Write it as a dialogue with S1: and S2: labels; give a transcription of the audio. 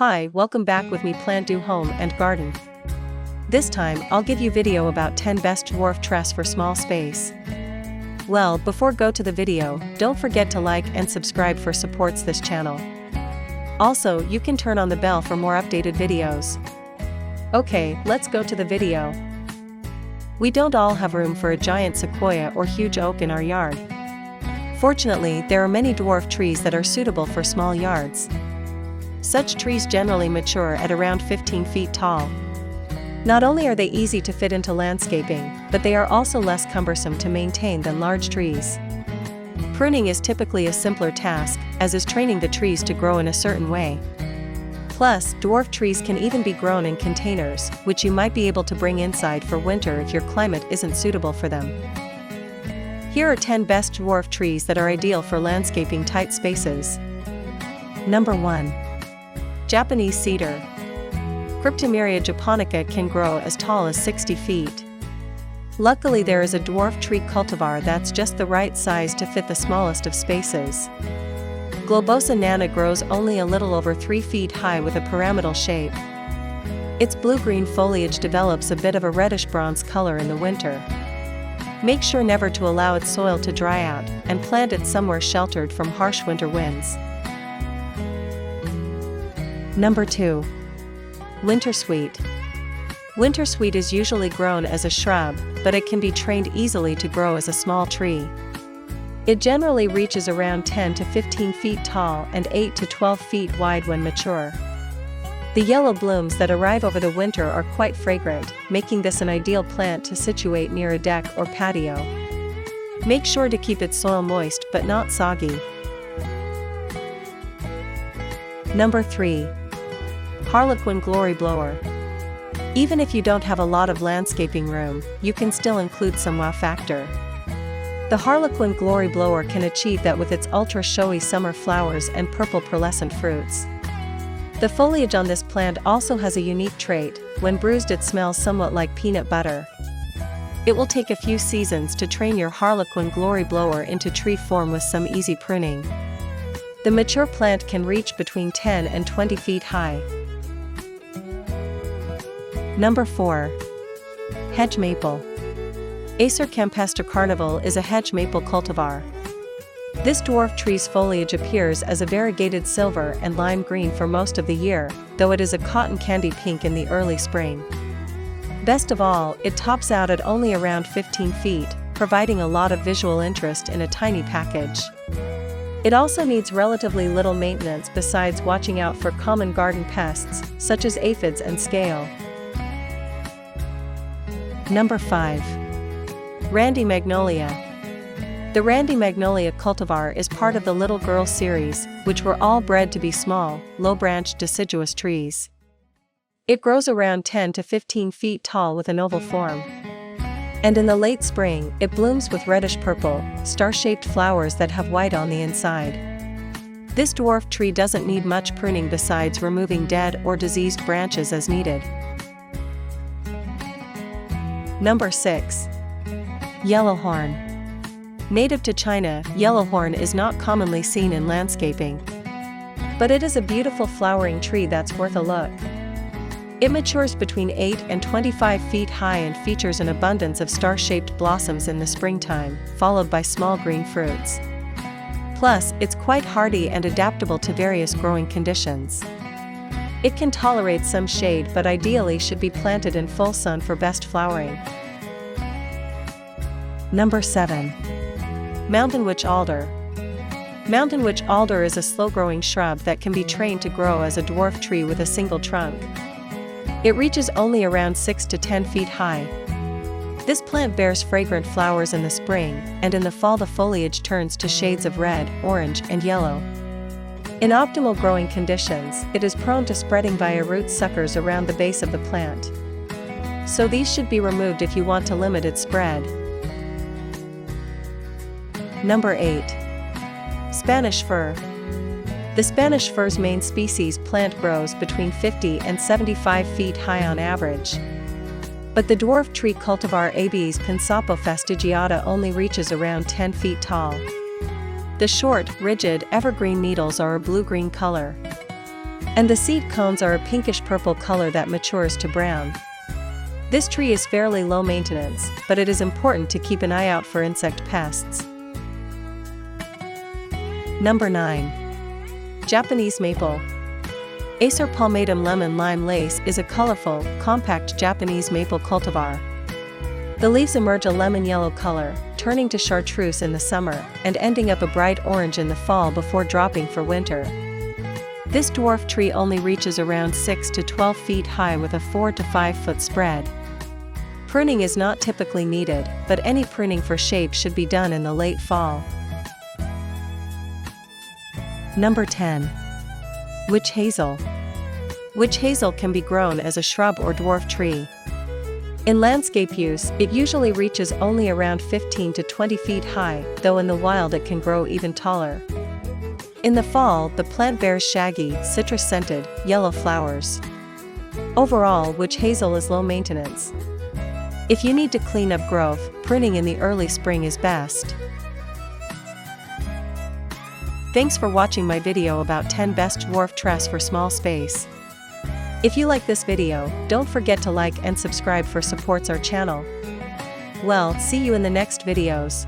S1: Hi, welcome back with me PlantDo Home and Garden. This time, I'll give you video about 10 best dwarf tress for small space. Well, before go to the video, don't forget to like and subscribe for supports this channel. Also, you can turn on the bell for more updated videos. Okay, let's go to the video. We don't all have room for a giant sequoia or huge oak in our yard. Fortunately, there are many dwarf trees that are suitable for small yards. Such trees generally mature at around 15 feet tall. Not only are they easy to fit into landscaping, but they are also less cumbersome to maintain than large trees. Pruning is typically a simpler task, as is training the trees to grow in a certain way. Plus, dwarf trees can even be grown in containers, which you might be able to bring inside for winter if your climate isn't suitable for them. Here are 10 best dwarf trees that are ideal for landscaping tight spaces. Number 1. Japanese cedar. Cryptomeria japonica can grow as tall as 60 feet. Luckily, there is a dwarf tree cultivar that's just the right size to fit the smallest of spaces. Globosa nana grows only a little over 3 feet high with a pyramidal shape. Its blue-green foliage develops a bit of a reddish-bronze color in the winter. Make sure never to allow its soil to dry out, and plant it somewhere sheltered from harsh winter winds. Number 2. Wintersweet. Wintersweet is usually grown as a shrub, but it can be trained easily to grow as a small tree. It generally reaches around 10 to 15 feet tall and 8 to 12 feet wide when mature. The yellow blooms that arrive over the winter are quite fragrant, making this an ideal plant to situate near a deck or patio. Make sure to keep its soil moist but not soggy. Number 3. Harlequin glory blower. Even if you don't have a lot of landscaping room, you can still include some wow factor. The Harlequin glory blower can achieve that with its ultra-showy summer flowers and purple pearlescent fruits. The foliage on this plant also has a unique trait. When bruised, it smells somewhat like peanut butter. It will take a few seasons to train your Harlequin glory blower into tree form with some easy pruning. The mature plant can reach between 10 and 20 feet high. Number 4. Hedge maple. Acer campestre carnival is a hedge maple cultivar. This dwarf tree's foliage appears as a variegated silver and lime green for most of the year, though it is a cotton candy pink in the early spring. Best of all, it tops out at only around 15 feet, providing a lot of visual interest in a tiny package. It also needs relatively little maintenance besides watching out for common garden pests, such as aphids and scale. Number 5. Randy magnolia. The Randy magnolia cultivar is part of the Little Girl series, which were all bred to be small, low-branched deciduous trees. It grows around 10 to 15 feet tall with an oval form. And in the late spring, it blooms with reddish-purple, star-shaped flowers that have white on the inside. This dwarf tree doesn't need much pruning besides removing dead or diseased branches as needed. Number 6. Yellowhorn. Native to China, yellowhorn is not commonly seen in landscaping. But it is a beautiful flowering tree that's worth a look. It matures between 8 and 25 feet high and features an abundance of star-shaped blossoms in the springtime, followed by small green fruits. Plus, it's quite hardy and adaptable to various growing conditions. It can tolerate some shade but ideally should be planted in full sun for best flowering. Number 7. Mountain witch alder. Mountain witch alder is a slow-growing shrub that can be trained to grow as a dwarf tree with a single trunk. It reaches only around 6 to 10 feet high. This plant bears fragrant flowers in the spring, and in the fall the foliage turns to shades of red, orange, and yellow. In optimal growing conditions, it is prone to spreading via root suckers around the base of the plant. So these should be removed if you want to limit its spread. Number 8. Spanish fir. The Spanish fir's main species plant grows between 50 and 75 feet high on average. But the dwarf tree cultivar Abies pinsapo fastigiata only reaches around 10 feet tall. The short, rigid, evergreen needles are a blue-green color. And the seed cones are a pinkish-purple color that matures to brown. This tree is fairly low maintenance, but it is important to keep an eye out for insect pests. Number 9. Japanese maple. Acer palmatum lemon lime lace is a colorful, compact Japanese maple cultivar. The leaves emerge a lemon yellow color, turning to chartreuse in the summer, and ending up a bright orange in the fall before dropping for winter. This dwarf tree only reaches around 6 to 12 feet high with a 4 to 5 foot spread. Pruning is not typically needed, but any pruning for shape should be done in the late fall. Number 10. Witch hazel. Witch hazel can be grown as a shrub or dwarf tree. In landscape use, it usually reaches only around 15 to 20 feet high, though in the wild it can grow even taller. In the fall, the plant bears shaggy, citrus-scented, yellow flowers. Overall, witch hazel is low maintenance. If you need to clean up growth, pruning in the early spring is best. Thanks for watching my video about 10 best dwarf trees for small space. If you like this video, don't forget to like and subscribe for supports our channel. Well, see you in the next videos.